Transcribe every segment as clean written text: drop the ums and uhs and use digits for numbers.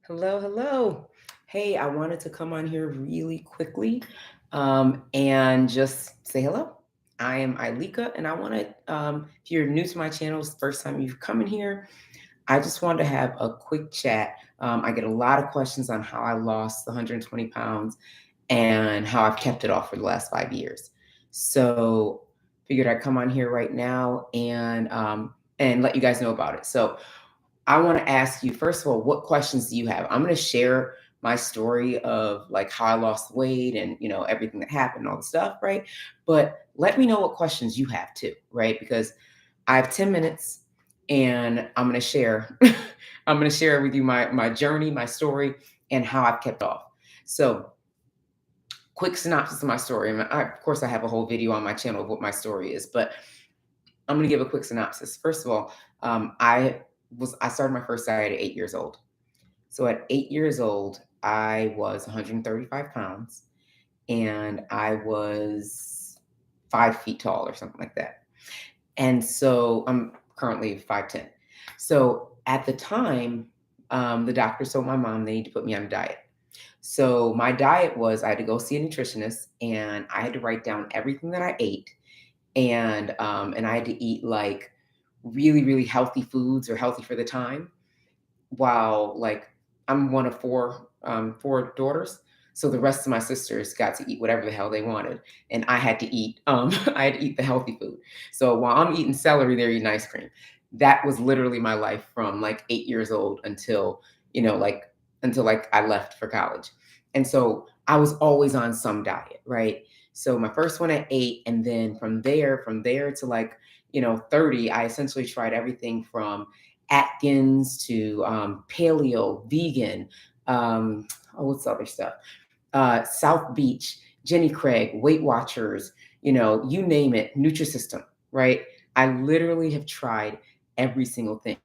Hello, hello. Hey, I wanted to come on here really quickly and just say hello. I am Ileka, and I want to, if you're new to my channel, it's the first time you've come in here, I just wanted to have a quick chat. I get a lot of questions on how I lost the 120 pounds and how I've kept it off for the last 5 years. So figured I'd come on here right now and let you guys know about it. So I want to ask you, first of all, what questions do you have? I'm going to share my story of like how I lost weight and, everything that happened, all the stuff, right? But let me know what questions you have too, right? Because I have 10 minutes and I'm going to share I'm going to share with you my journey, my story and how I've kept off. So, quick synopsis of my story. Of course I have a whole video on my channel of what my story is, but I'm going to give a quick synopsis. First of all, I started my first diet at 8 years old. So at 8 years old, I was 135 pounds and I was 5 feet tall or something like that. And so I'm currently 5'10". So at the time, the doctor told my mom they need to put me on a diet. So my diet was I had to go see a nutritionist and I had to write down everything that I ate and I had to eat like really really healthy foods or healthy for the time while like I'm one of four daughters. So the rest of my sisters got to eat whatever the hell they wanted, and I had to eat. I had to eat the healthy food. So while I'm eating celery, they're eating ice cream. That was literally my life from like 8 years old until like I left for college. And so I was always on some diet, right? So my first one at 8, and then from there to like 30, I essentially tried everything from Atkins to paleo, vegan, what's the other stuff? South Beach, Jenny Craig, Weight Watchers, you name it, Nutrisystem, right? I literally have tried every single thing.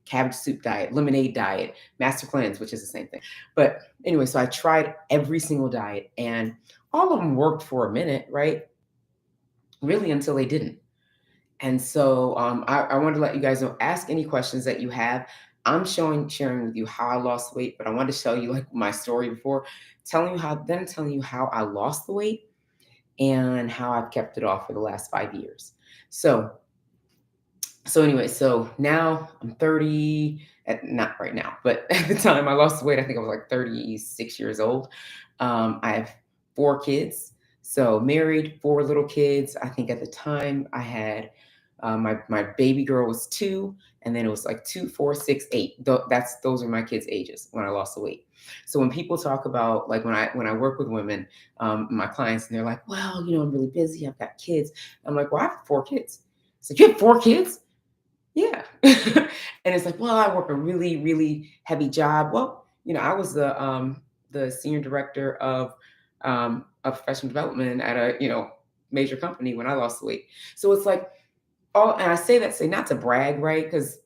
Cabbage soup diet, lemonade diet, master cleanse, which is the same thing. But anyway, so I tried every single diet and all of them worked for a minute, right? Really until they didn't. And so I wanted to let you guys know, ask any questions that you have. Sharing with you how I lost weight, but I wanted to show you like my story before, telling you how I lost the weight and how I've kept it off for the last 5 years. So, so anyway, so now I'm 30, not right now, but at the time I lost the weight, I think I was like 36 years old. I have 4 kids. So married, 4 little kids. I think at the time I had my baby girl was 2, and then it was like 2, 4, 6, 8. Those are my kids' ages when I lost the weight. So when people talk about like when I work with women, my clients, and they're like, well, I'm really busy. I've got kids. I'm like, well, I have 4 kids. So you have 4 kids? Yeah. And it's like, well, I work a really, really heavy job. Well, I was the senior director of professional development at a, major company when I lost the weight. So it's like, oh, and I say that say not to brag, right? Because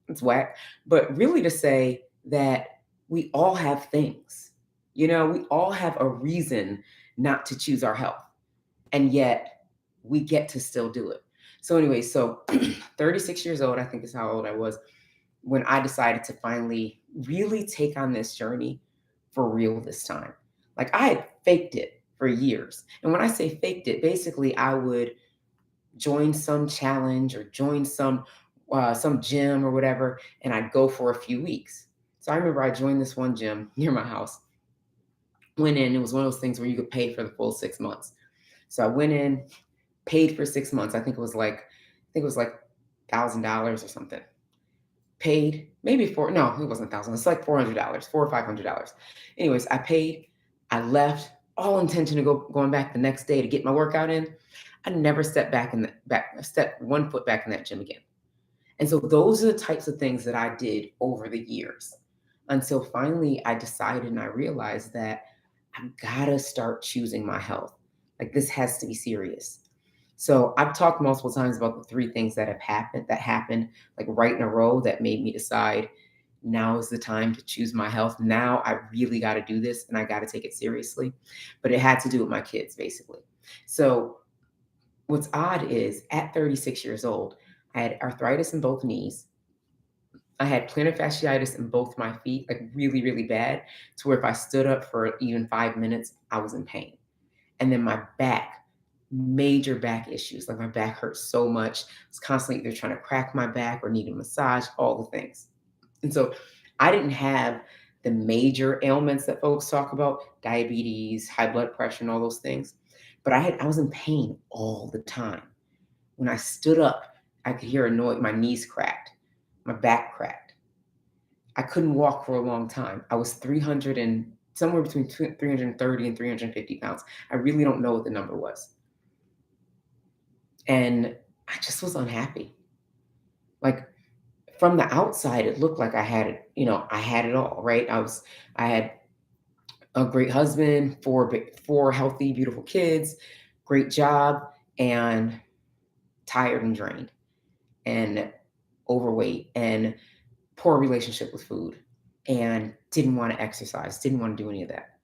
it's whack, but really to say that we all have things. We all have a reason not to choose our health, and yet we get to still do it. So anyway, so 36 years old, I think is how old I was when I decided to finally really take on this journey for real this time. Like I had faked it for years. And when I say faked it, basically I would join some challenge or join some gym or whatever, and I'd go for a few weeks. So I remember I joined this one gym near my house. Went in, it was one of those things where you could pay for the full 6 months. So I went in, paid for 6 months. I think it was like $1,000 or something. Paid maybe four. No, it wasn't 1,000. It's like $400, $400 or $500. Anyways, I paid. I left, all intention to going back the next day to get my workout in. I never stepped back in the back, stepped 1 foot back in that gym again. And so those are the types of things that I did over the years until finally I decided and I realized that I've got to start choosing my health. Like this has to be serious. So I've talked multiple times about the 3 things that happened like right in a row that made me decide now is the time to choose my health. Now I really got to do this and I got to take it seriously. But it had to do with my kids basically. So what's odd is at 36 years old, I had arthritis in both knees. I had plantar fasciitis in both my feet, like really, really bad, to where if I stood up for even 5 minutes, I was in pain. And then my back, major back issues. Like my back hurt so much. I was constantly either trying to crack my back or need a massage, all the things. And so I didn't have the major ailments that folks talk about, diabetes, high blood pressure, and all those things. But I was in pain all the time. When I stood up, I could hear a noise, my knees cracked, my back cracked. I couldn't walk for a long time. I was 300 and somewhere between 330 and 350 pounds. I really don't know what the number was. And I just was unhappy. Like from the outside, it looked like I had it, I had it all, right? I had a great husband, four healthy, beautiful kids, great job, and tired and drained and overweight and poor relationship with food and didn't want to exercise, didn't want to do any of that.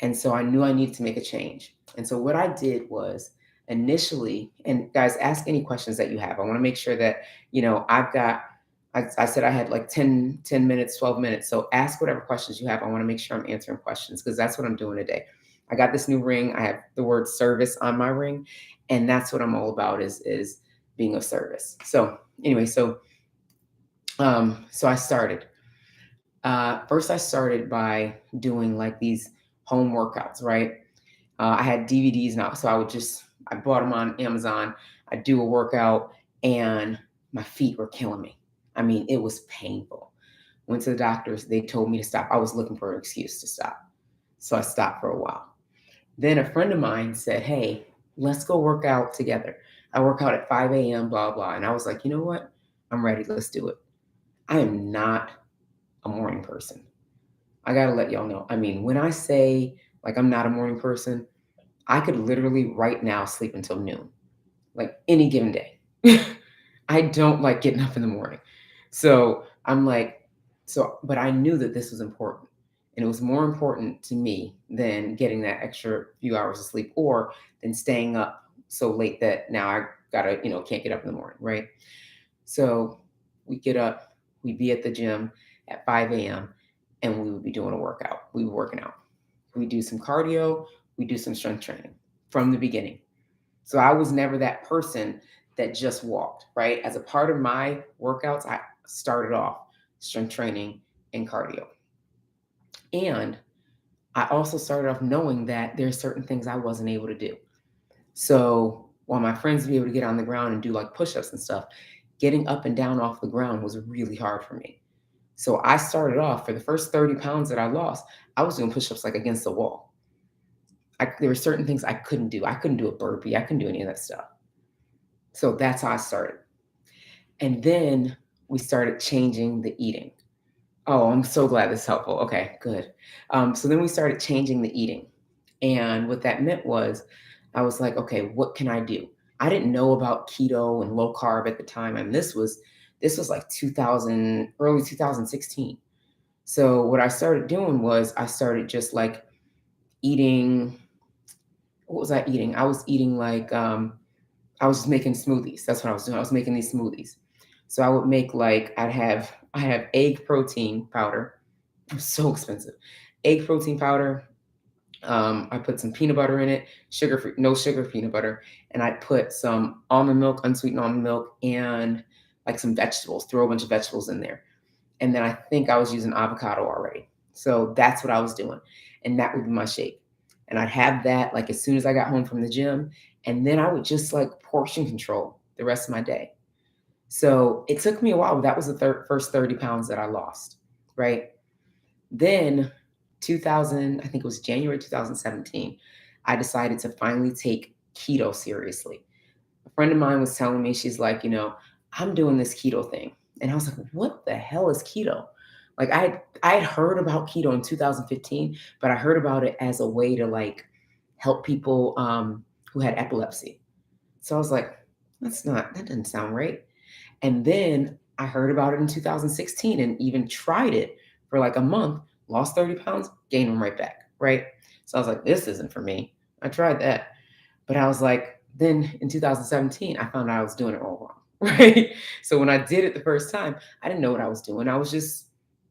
And so I knew I needed to make a change. And so what I did was initially, and guys, ask any questions that you have. I want to make sure that, I said I had like 10 minutes, 12 minutes. So ask whatever questions you have. I want to make sure I'm answering questions because that's what I'm doing today. I got this new ring. I have the word service on my ring. And that's what I'm all about is being of service. So anyway, so I started. First, I started by doing like these home workouts, right? I had DVDs now, so I bought them on Amazon. I do a workout, and my feet were killing me. I mean, it was painful. Went to the doctors. They told me to stop. I was looking for an excuse to stop, so I stopped for a while. Then a friend of mine said, "Hey, let's go work out together." I work out at 5 a.m. Blah blah, and I was like, you know what? I'm ready. Let's do it. I am not a morning person. I gotta let y'all know. I mean, when I say like I'm not a morning person, I could literally right now sleep until noon, like any given day. I don't like getting up in the morning. So I'm like, but I knew that this was important. And it was more important to me than getting that extra few hours of sleep or than staying up so late that now I gotta, can't get up in the morning, right? So we get up, we'd be at the gym at 5 a.m. and we would be doing a workout. We were working out. We do some cardio, we do some strength training from the beginning. So I was never that person that just walked, right? As a part of my workouts, I started off strength training and cardio. And I also started off knowing that there's certain things I wasn't able to do. So while my friends would be able to get on the ground and do like push-ups and stuff, getting up and down off the ground was really hard for me. So I started off for the first 30 pounds that I lost, I was doing push-ups like against the wall. There were certain things I couldn't do. I couldn't do a burpee. I couldn't do any of that stuff. So that's how I started. And then we started changing the eating. Oh, I'm so glad this is helpful. Okay, good. So then we started changing the eating. And what that meant was I was like, okay, what can I do? I didn't know about keto and low carb at the time. And this was like 2000, early 2016. So what I started doing was I started just like eating. What was I eating? I was eating like I was just making smoothies. That's what I was doing. I was making these smoothies. So I would make like I have egg protein powder. It was so expensive. Egg protein powder. I put some peanut butter in it, sugar free, no sugar peanut butter, and I put some almond milk, unsweetened almond milk, and like some vegetables. Throw a bunch of vegetables in there, and then I think I was using avocado already. So that's what I was doing, and that would be my shake. And I'd have that like as soon as I got home from the gym, and then I would just like portion control the rest of my day. So it took me a while, but that was the first 30 pounds that I lost, right? Then 2000, I think it was January 2017, I decided to finally take keto seriously. A friend of mine was telling me, she's like, I'm doing this keto thing. And I was like, what the hell is keto? Like I had heard about keto in 2015, but I heard about it as a way to like help people who had epilepsy. So I was like, that doesn't sound right. And then I heard about it in 2016 and even tried it for like a month, lost 30 pounds, gained them right back. Right. So I was like, this isn't for me. I tried that. But I was like, then in 2017, I found out I was doing it all wrong. right? So when I did it the first time, I didn't know what I was doing. I was just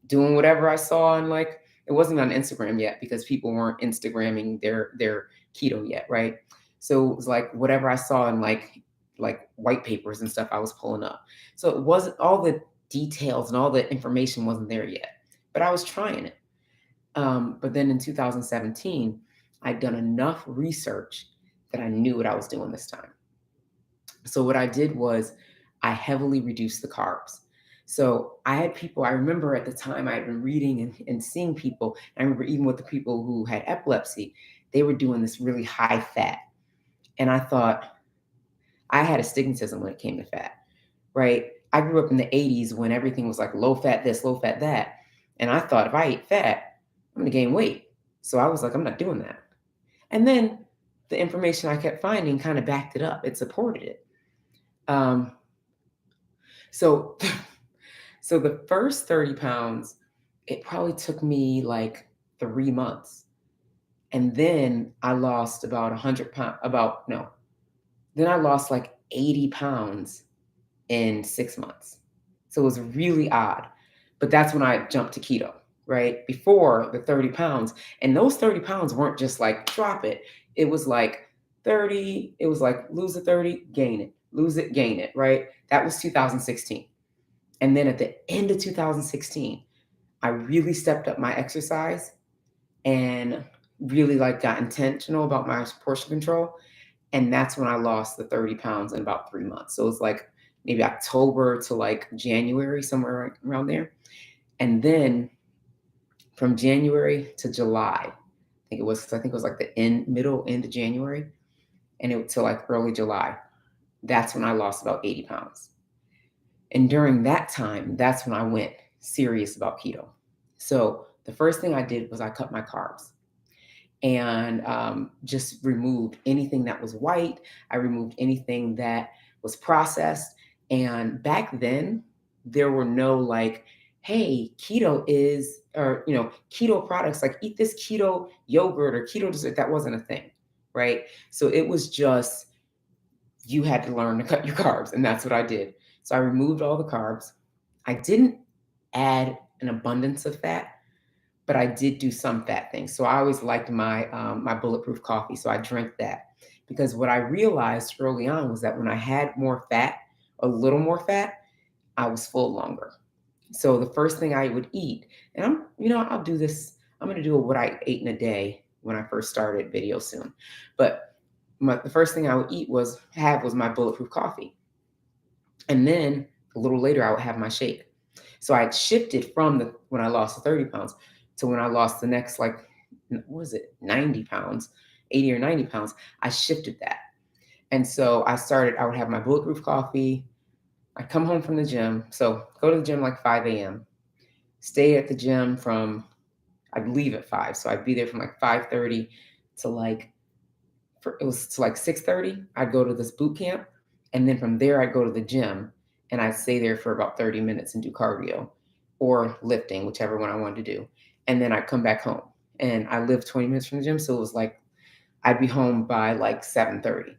doing whatever I saw, and like it wasn't on Instagram yet because people weren't Instagramming their keto yet, right? So it was like whatever I saw in like white papers and stuff I was pulling up. So it wasn't all the details and all the information wasn't there yet, but I was trying it. But then in 2017, I'd done enough research that I knew what I was doing this time. So what I did was I heavily reduced the carbs. So I had people, I remember at the time I had been reading and seeing people. I remember even with the people who had epilepsy, they were doing this really high fat. And I thought I had astigmatism when it came to fat, right? I grew up in the 80s when everything was like low fat this, low fat that. And I thought if I ate fat, I'm gonna gain weight. So I was like, I'm not doing that. And then the information I kept finding kind of backed it up. It supported it. Um, so so the first 30 pounds, it probably took me like 3 months. And then I lost about 100 pounds, about no, then I lost like 80 pounds in 6 months. So it was really odd. But that's when I jumped to keto, right? Before the 30 pounds. And those 30 pounds weren't just like drop it. It was like 30, it was like lose the 30, gain it, lose it, gain it, right? That was 2016. And then at the end of 2016, I really stepped up my exercise and really like got intentional about my portion control. And that's when I lost the 30 pounds in about 3 months. So it's like maybe October to like January, somewhere around there. And then from January to July, I think it was like the middle end of January, and it to like early July. That's when I lost about 80 pounds. And during that time, that's when I went serious about keto. So the first thing I did was I cut my carbs and just removed anything that was white. I removed anything that was processed. And back then, there were no like, hey, keto is, or, keto products, like eat this keto yogurt or keto dessert. That wasn't a thing, right? So it was just, you had to learn to cut your carbs. And that's what I did. So I removed all the carbs. I didn't add an abundance of fat, but I did do some fat things. So I always liked my bulletproof coffee. So I drank that because what I realized early on was that when I had more fat, a little more fat, I was full longer. So the first thing I would eat, and I'll do this. I'm going to do what I ate in a day when I first started video soon, but the first thing I would eat was my bulletproof coffee, and then a little later I would have my shake. So I shifted from the when I lost the 30 pounds to when I lost the next like what was it, 90 pounds, 80 or 90 pounds. I shifted that. And so I would have my bulletproof coffee. I'd come home from the gym. So go to the gym like 5 a.m. Stay at the gym I'd leave at 5. So I'd be there from like 5:30 to it was to like 6:30. I'd go to this boot camp. And then from there I'd go to the gym and I'd stay there for about 30 minutes and do cardio or lifting, whichever one I wanted to do. And then I'd come back home. And I lived 20 minutes from the gym. So it was like I'd be home by like 7:30.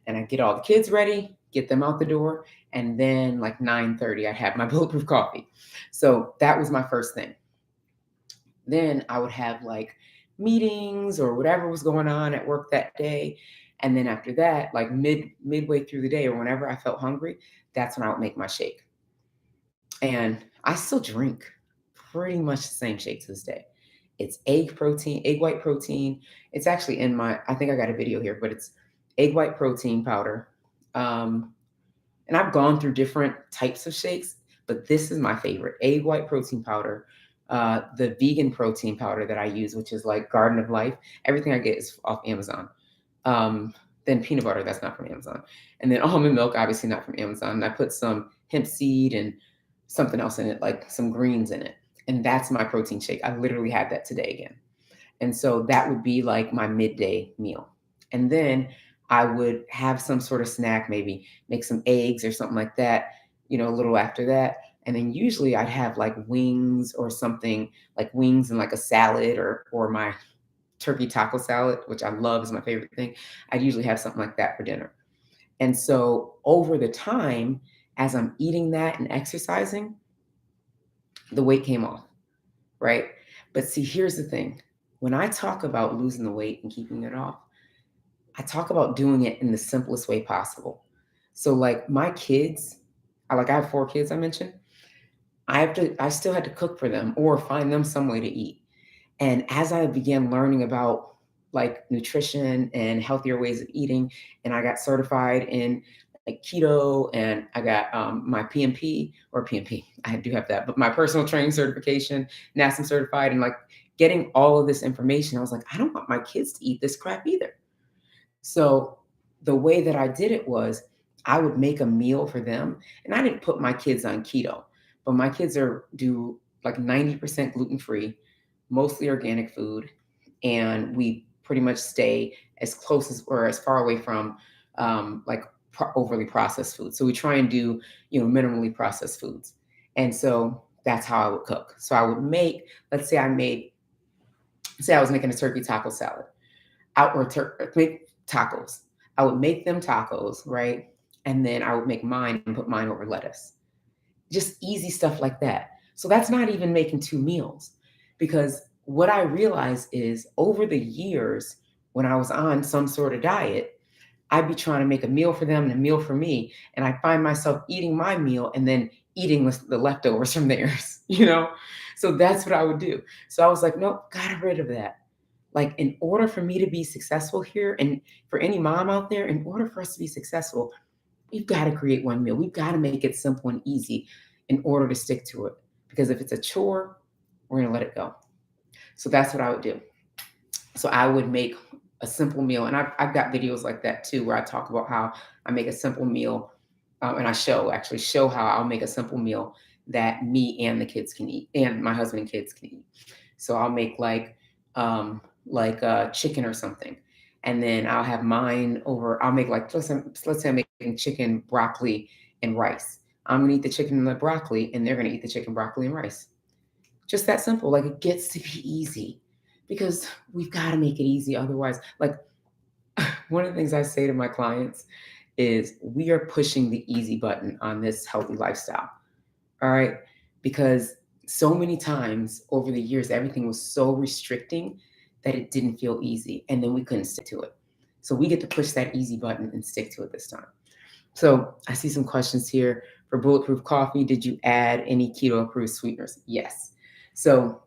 And I'd get all the kids ready, get them out the door. And then like 9:30, I'd have my bulletproof coffee. So that was my first thing. Then I would have like meetings or whatever was going on at work that day. And then after that, like midway through the day or whenever I felt hungry, that's when I would make my shake. And I still drink pretty much the same shake to this day. It's egg white protein. It's actually I think I got a video here, but it's egg white protein powder. Um, and I've gone through different types of shakes, but this is my favorite egg white protein powder. The vegan protein powder that I use, which is like Garden of Life. Everything I get is off Amazon. Then peanut butter, that's not from Amazon. And then almond milk, obviously not from Amazon. And I put some hemp seed and something else in it, like some greens in it. And that's my protein shake. I literally had that today again. And so that would be like my midday meal. And then I would have some sort of snack, maybe make some eggs or something like that, a little after that. And then usually I'd have like wings or something, like wings and like a salad or my turkey taco salad, which I love, is my favorite thing. I'd usually have something like that for dinner. And so over the time, as I'm eating that and exercising, the weight came off, right? But see, here's the thing. When I talk about losing the weight and keeping it off, I talk about doing it in the simplest way possible. So like my kids, I have 4 kids I mentioned. I still had to cook for them or find them some way to eat. And as I began learning about like nutrition and healthier ways of eating, and I got certified in like keto, and I got my PMP or PMP. I do have that, but my personal training certification, NASM certified, and like getting all of this information, I was like, I don't want my kids to eat this crap either. So the way that I did it was I would make a meal for them, and I didn't put my kids on keto, but my kids are do like 90% gluten free, mostly organic food, and we pretty much stay as close as or as far away from like overly processed food. So we try and do minimally processed foods, and so that's how I would cook. So I would make, let's say say I was making a turkey taco salad out or make tacos. I would make them tacos, right? And then I would make mine and put mine over lettuce. Just easy stuff like that. So that's not even making 2 meals, because what I realized is over the years when I was on some sort of diet, I'd be trying to make a meal for them and a meal for me. And I find myself eating my meal and then eating the leftovers from theirs, you know? So that's what I would do. So I was like, nope, got rid of that. Like, in order for me to be successful here, and for any mom out there, in order for us to be successful, we've got to create one meal. We've got to make it simple and easy in order to stick to it. Because if it's a chore, we're going to let it go. So that's what I would do. So I would make a simple meal. And I've got videos like that too, where I talk about how I make a simple meal. And I actually show how I'll make a simple meal that me and the kids can eat, and my husband and kids can eat. So I'll make chicken or something. And then I'll have mine over, I'll make like, let's say I'm making chicken, broccoli, and rice. I'm gonna eat the chicken and the broccoli, and they're gonna eat the chicken, broccoli, and rice. Just that simple. Like, it gets to be easy because we've got to make it easy. Otherwise, like, one of the things I say to my clients is we are pushing the easy button on this healthy lifestyle. All right. Because so many times over the years, everything was so restricting that it didn't feel easy. And then we couldn't stick to it. So we get to push that easy button and stick to it this time. So I see some questions here. For Bulletproof Coffee, did you add any keto approved sweeteners? Yes. So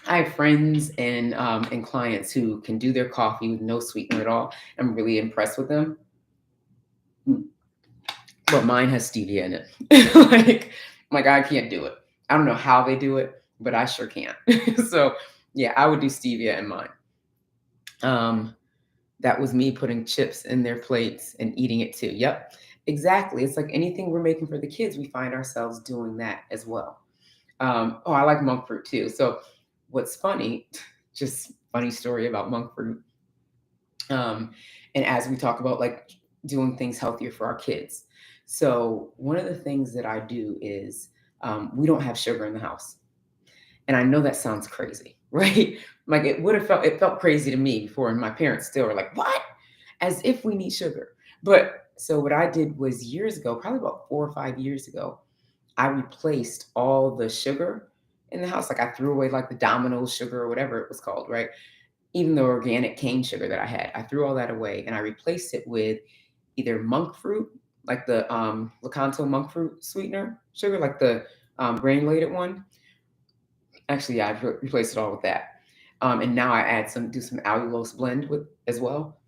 I have friends and clients who can do their coffee with no sweetener at all. I'm really impressed with them. But mine has stevia in it. like I can't do it. I don't know how they do it, but I sure can't. So yeah, I would do stevia in mine. That was me putting chips in their plates and eating it too. Yep, exactly. It's like anything we're making for the kids, we find ourselves doing that as well. I like monk fruit too. So what's funny, just funny story about monk fruit. And as we talk about like doing things healthier for our kids. So one of the things that I do is we don't have sugar in the house. And I know that sounds crazy, right? Like it felt crazy to me before, and my parents still were like, what? As if we need sugar. But so what I did was years ago, probably about 4 or 5 years ago, I replaced all the sugar in the house. Like I threw away like the Domino's sugar or whatever it was called, right? Even the organic cane sugar that I had, I threw all that away and I replaced it with either monk fruit, like the Lakanto monk fruit sweetener sugar, like the granulated one. Actually, yeah, I've replaced it all with that. And now I do some allulose blend with as well.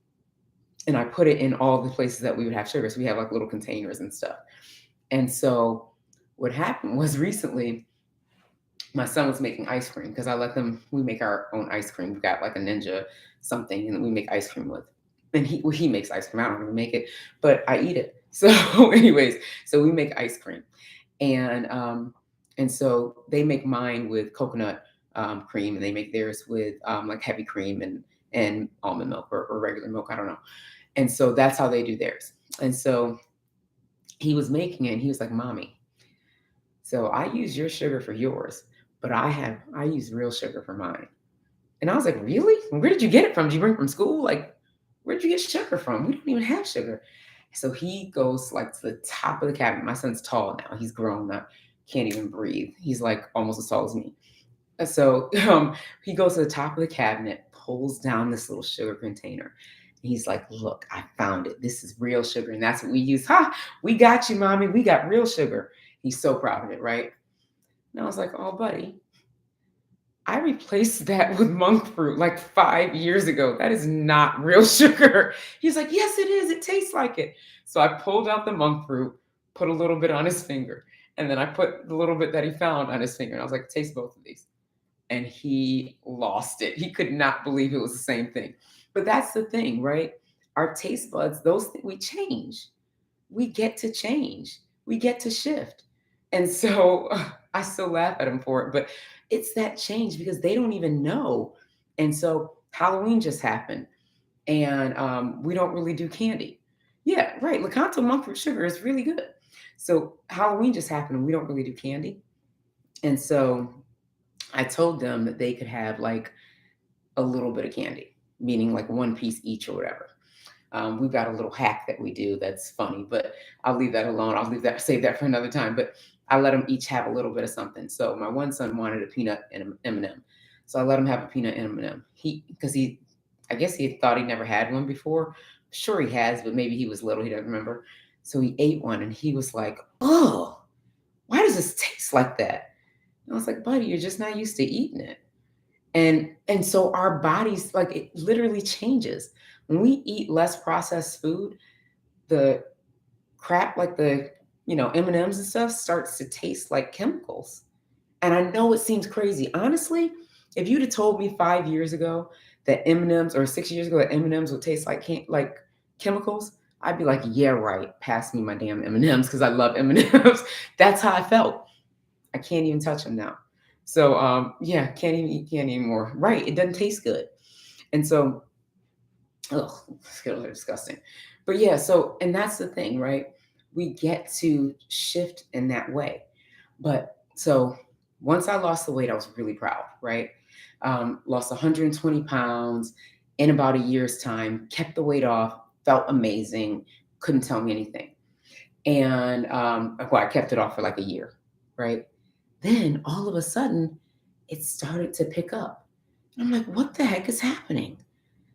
And I put it in all the places that we would have sugar. So we have like little containers and stuff. And so what happened was recently my son was making ice cream because we make our own ice cream. We've got like a Ninja something and we make ice cream with. And he makes ice cream. I don't really make it, but I eat it. So anyways, so we make ice cream. And so they make mine with coconut cream, and they make theirs with like heavy cream and almond milk or regular milk. I don't know. And so that's how they do theirs. And so he was making it and he was like, Mommy, so I use your sugar for yours, but I use real sugar for mine. And I was like, really? Where did you get it from? Did you bring it from school? Like, where'd you get sugar from? We don't even have sugar. So he goes like to the top of the cabinet. My son's tall now. He's grown up, can't even breathe. He's like almost as tall as me. So he goes to the top of the cabinet, pulls down this little sugar container. He's like, "Look, I found it. This is real sugar, and that's what we use. Ha! We got you, mommy. We got real sugar." He's so proud of it, right? And I was like, "Oh, buddy, I replaced that with monk fruit like 5 years ago. That is not real sugar." He's like, "Yes, it is. It tastes like it." So I pulled out the monk fruit, put a little bit on his finger, and then I put the little bit that he found on his finger. And I was like, "Taste both of these." And he lost it. He could not believe it was the same thing. But that's the thing, right? Our taste buds, we change. We get to change. We get to shift. And so I still laugh at him for it, but it's that change because they don't even know. And so Halloween just happened, and we don't really do candy. Yeah, right. Lakanto monk fruit sugar is really good. So Halloween just happened, and we don't really do candy. And so I told them that they could have like a little bit of candy, meaning like one piece each or whatever. We've got a little hack that we do that's funny, but I'll leave that alone. Save that for another time. But I let them each have a little bit of something. So my one son wanted a peanut and an M&M, so I let him have a peanut and M&M. I guess he thought he never had one before. Sure he has, but maybe he was little. He doesn't remember. So he ate one, and he was like, "Oh, why does this taste like that?" And I was like, "Buddy, you're just not used to eating it." And so our bodies, like, it literally changes when we eat less processed food. The crap, like the M&Ms and M's and stuff, starts to taste like chemicals. And I know it seems crazy, honestly. If you'd have told me 5 years ago that M&Ms, or 6 years ago that M&Ms would taste like chemicals, I'd be like, "Yeah, right, pass me my damn M&Ms because I love M&Ms." That's how I felt. I can't even touch them now. So yeah, can't even eat candy anymore. Right. It doesn't taste good. And so, ugh, Skittles are disgusting. But yeah, so and that's the thing, right? We get to shift in that way. But so once I lost the weight, I was really proud, right? Lost 120 pounds in about a year's time, kept the weight off, felt amazing, couldn't tell me anything. And well, I kept it off for like a year, right? Then all of a sudden, it started to pick up. And I'm like, "What the heck is happening?"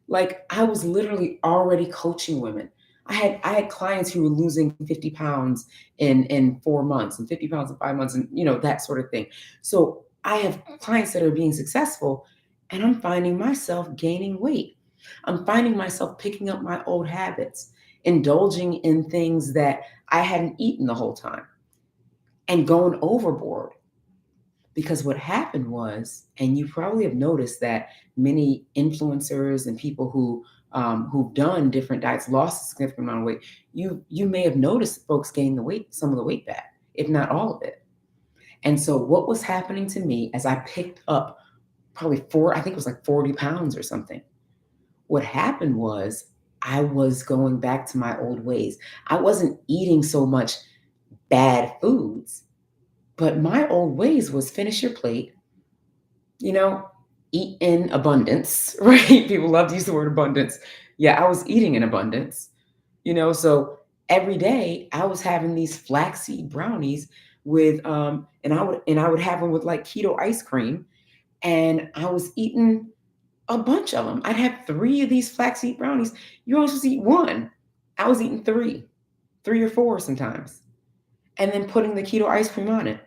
Like, I was literally already coaching women. I had clients who were losing 50 pounds in 4 months, and 50 pounds in 5 months, and that sort of thing. So I have clients that are being successful, and I'm finding myself gaining weight. I'm finding myself picking up my old habits, indulging in things that I hadn't eaten the whole time, and going overboard. Because what happened was, and you probably have noticed that many influencers and people who've done different diets lost a significant amount of weight. You may have noticed folks gain some of the weight back, if not all of it. And so what was happening to me as I picked up probably I think it was like 40 pounds or something. What happened was I was going back to my old ways. I wasn't eating so much bad foods, but my old ways was finish your plate, you know, eat in abundance, right? People love to use the word abundance. Yeah, I was eating in abundance, so every day I was having these flaxseed brownies with and I would have them with like keto ice cream, and I was eating a bunch of them. I'd have 3 of these flaxseed brownies. You're only supposed to eat one. I was eating 3 or 4 sometimes, and then putting the keto ice cream on it.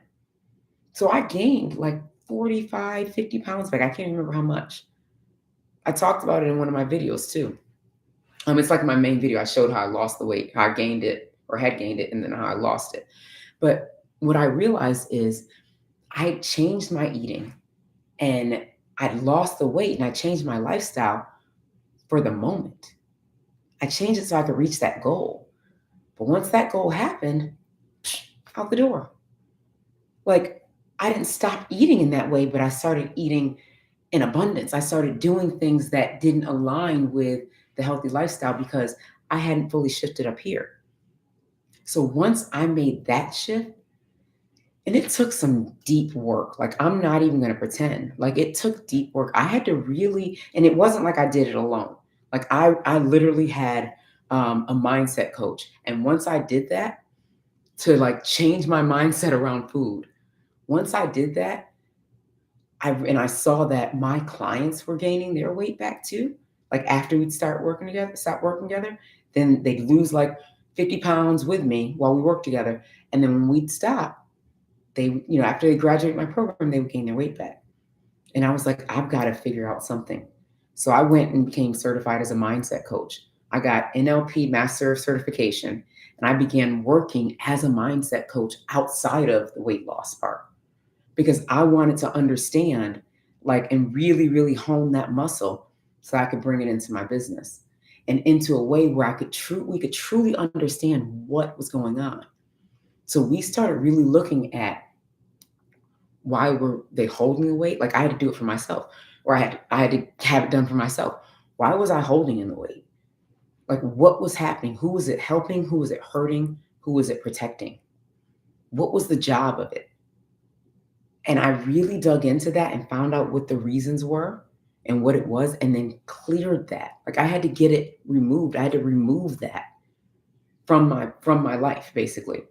So I gained like 45, 50 pounds back. I can't remember how much. I talked about it in one of my videos too. It's like my main video. I showed how I lost the weight, how I gained it or had gained it, and then how I lost it. But what I realized is I changed my eating, and I lost the weight, and I changed my lifestyle for the moment. I changed it so I could reach that goal. But once that goal happened, out the door. Like, I didn't stop eating in that way, but I started eating in abundance. I started doing things that didn't align with the healthy lifestyle because I hadn't fully shifted up here. So once I made that shift, and it took some deep work, like, I'm not even going to pretend, like, it took deep work. I had to really, and it wasn't like I did it alone. Like, I literally had a mindset coach. And once I did that, to like change my mindset around food, once I did that, I saw that my clients were gaining their weight back too. Like after we'd stop working together, then they'd lose like 50 pounds with me while we worked together. And then when we'd stop, after they graduate my program, they would gain their weight back. And I was like, I've got to figure out something. So I went and became certified as a mindset coach. I got NLP master certification, and I began working as a mindset coach outside of the weight loss part because I wanted to understand, like, and really, really hone that muscle so I could bring it into my business and into a way where we could truly understand what was going on. So we started really looking at why were they holding the weight? Like I had to do it for myself, or I had to have it done for myself. Why was I holding in the weight? Like what was happening? Who was it helping? Who was it hurting? Who was it protecting? What was the job of it? And I really dug into that and found out what the reasons were and what it was, and then cleared that. Like I had to get it removed. I had to remove that from my life, basically.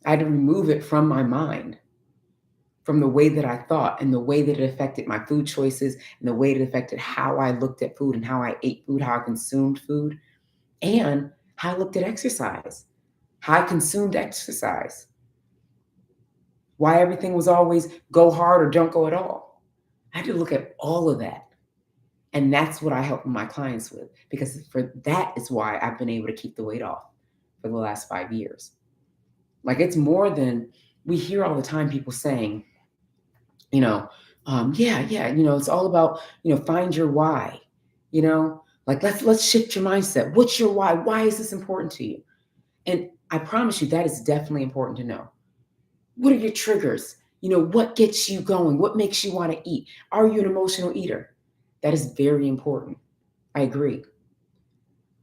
I had to remove it from my mind, from the way that I thought and the way that it affected my food choices and the way it affected how I looked at food and how I ate food, how I consumed food, and how I looked at exercise, how I consumed exercise, why everything was always go hard or don't go at all. I had to look at all of that. And that's what I help my clients with, because for that is why I've been able to keep the weight off for the last 5 years. Like it's more than we hear all the time people saying, you know, yeah, it's all about, find your why, like let's shift your mindset. What's your why? Why is this important to you? And I promise you that is definitely important to know. What are your triggers? What gets you going? What makes you want to eat? Are you an emotional eater? That is very important. I agree.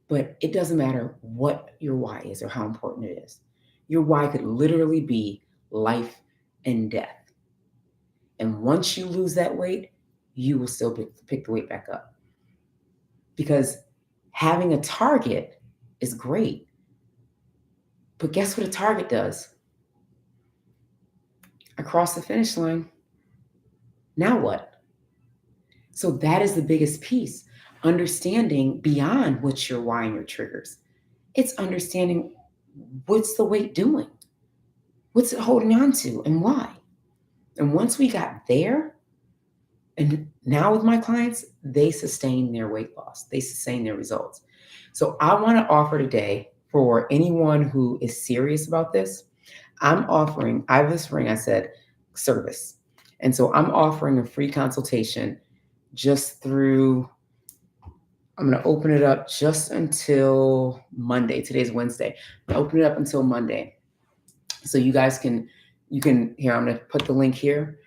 But it doesn't matter what your why is or how important it is. Your why could literally be life and death. And once you lose that weight, you will still pick the weight back up. Because having a target is great. But guess what a target does? Across the finish line, now what? So that is the biggest piece. Understanding beyond what's your why and your triggers. It's understanding what's the weight doing? What's it holding on to and why? And once we got there, and now with my clients, they sustain their weight loss, they sustain their results. So I want to offer today for anyone who is serious about this, I have this ring, I said, service. And so I'm offering a free consultation just through, I'm going to open it up just until Monday. Today's Wednesday. I'm going to open it up until Monday. So you guys here, I'm going to put the link here.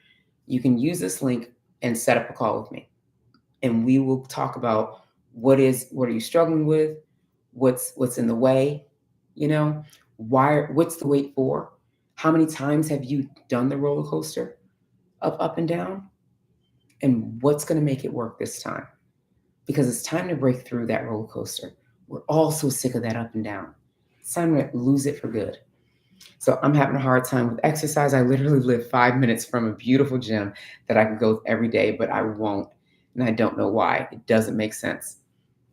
You can use this link and set up a call with me. And we will talk about what are you struggling with? What's in the way? What's the wait for? How many times have you done the roller coaster of up and down? And what's going to make it work this time? Because it's time to break through that roller coaster. We're all so sick of that up and down. It's time to lose it for good. So I'm having a hard time with exercise. I literally live 5 minutes from a beautiful gym that I could go every day, but I won't. And I don't know why. It doesn't make sense.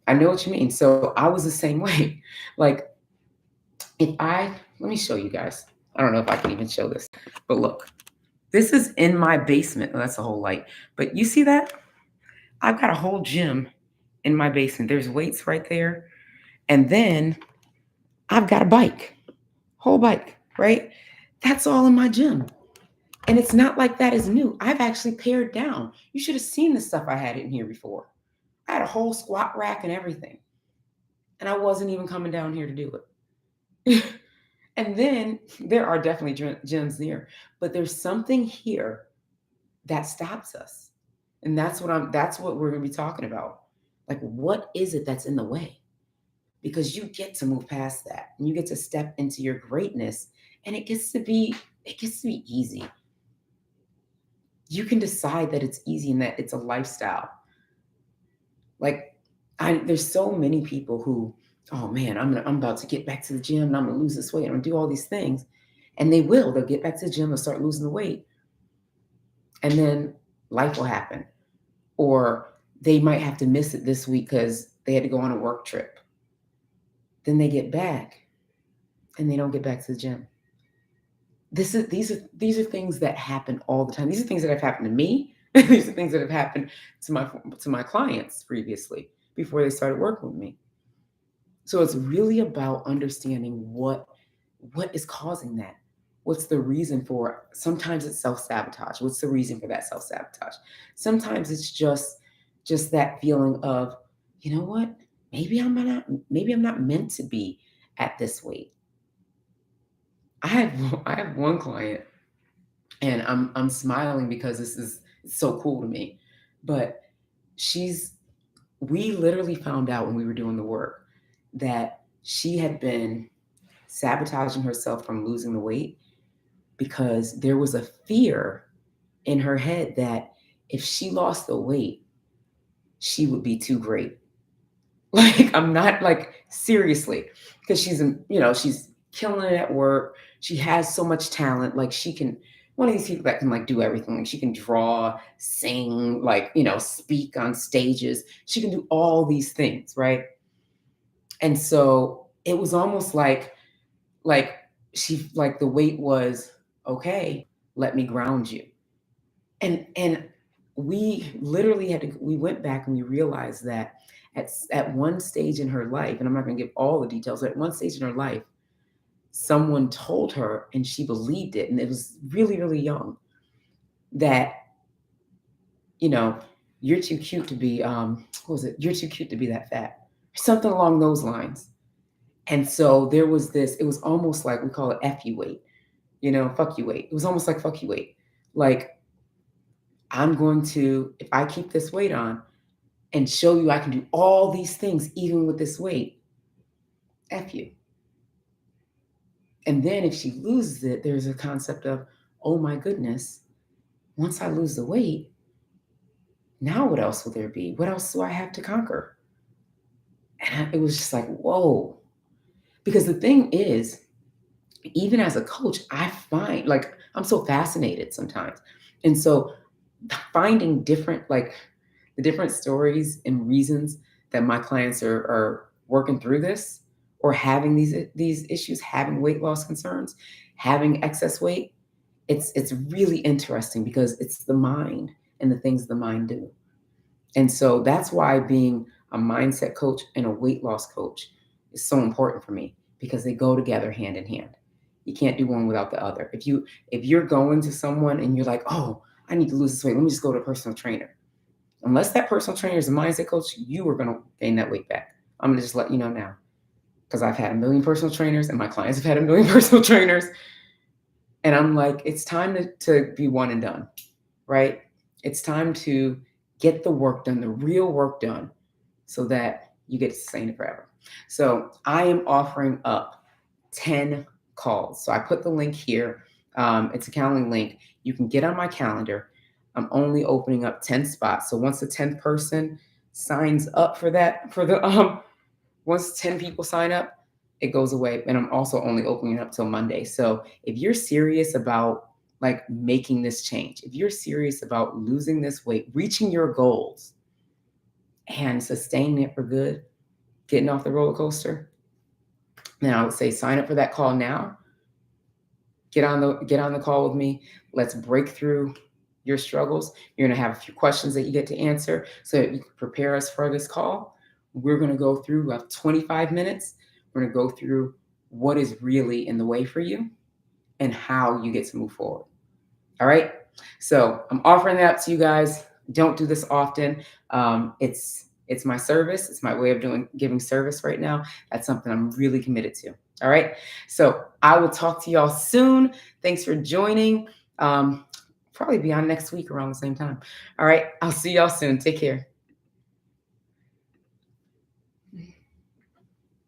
I know what you mean. So I was the same way. Like, let me show you guys. I don't know if I can even show this, but look, this is in my basement. Oh, that's a whole light. But you see that? I've got a whole gym in my basement. There's weights right there. And then I've got a bike, whole bike, right? That's all in my gym. And it's not like that is new. I've actually pared down. You should have seen the stuff I had in here before. I had a whole squat rack and everything. And I wasn't even coming down here to do it. And then there are definitely gyms near, but there's something here that stops us. And that's what we're going to be talking about. Like, what is it that's in the way? Because you get to move past that and you get to step into your greatness, and it gets to be easy. You can decide that it's easy and that it's a lifestyle. Like, there's so many people who oh man, I'm about to get back to the gym and I'm gonna lose this weight. I'm gonna do all these things. And they will. They'll get back to the gym and start losing the weight. And then life will happen. Or they might have to miss it this week because they had to go on a work trip. Then they get back and they don't get back to the gym. These are things that happen all the time. These are things that have happened to me. These are things that have happened to my clients previously before they started working with me. So it's really about understanding what is causing that. What's the reason for it? Sometimes it's self-sabotage. What's the reason for that self-sabotage? Sometimes it's just that feeling of, you know what? Maybe I'm not meant to be at this weight. I have one client, and I'm smiling because this is so cool to me. But she's we literally found out when we were doing the work that she had been sabotaging herself from losing the weight because there was a fear in her head that if she lost the weight, she would be too great. Like, I'm not like seriously, because she's killing it at work. She has so much talent. Like, she can, one of these people that can like do everything. Like, she can draw, sing, like, speak on stages. She can do all these things, right? And so it was almost like like the weight was okay, let me ground you. And we literally we went back and we realized that at one stage in her life, and I'm not going to give all the details, but at one stage in her life, someone told her and she believed it, and it was really, really young, that, you know, you're too cute to be what was it? You're too cute to be that fat. Something along those lines. And so there was this, it was almost like we call it F you weight, fuck you weight. It was almost like fuck you weight. Like, I'm going to, if I keep this weight on and show you I can do all these things even with this weight, F you. And then if she loses it, there's a concept of, oh my goodness, once I lose the weight, now what else will there be? What else do I have to conquer? And it was just like, whoa. Because the thing is, even as a coach, I find like I'm so fascinated sometimes. And so finding different, like the different stories and reasons that my clients are working through this or having these issues, having weight loss concerns, having excess weight, it's really interesting because it's the mind and the things the mind do. And so that's why being a mindset coach and a weight loss coach is so important for me, because they go together hand in hand. You can't do one without the other. If you're going to someone and you're like, oh, I need to lose this weight, let me just go to a personal trainer. Unless that personal trainer is a mindset coach, you are going to gain that weight back. I'm going to just let you know now, because I've had a million personal trainers and my clients have had a million personal trainers. And I'm like, it's time to be one and done, right? It's time to get the work done, the real work done, so that you get to sustain it forever. So I am offering up 10 calls. So I put the link here. It's a calendar link. You can get on my calendar. I'm only opening up 10 spots. So once the 10th person signs up for that, once 10 people sign up, it goes away. And I'm also only opening it up till Monday. So if you're serious about like making this change, if you're serious about losing this weight, reaching your goals and sustaining it for good, getting off the roller coaster, then I would say sign up for that call now. Get on the call with me. Let's break through your struggles. You're going to have a few questions that you get to answer so that you can prepare us for this call. We're going to go through about 25 minutes. We're going to go through what is really in the way for you and how you get to move forward. All right. So I'm offering that up to you guys. Don't do this often. It's my service. It's my way of giving service right now. That's something I'm really committed to. All right. So I will talk to y'all soon. Thanks for joining. Probably be on next week around the same time. All right. I'll see y'all soon. Take care.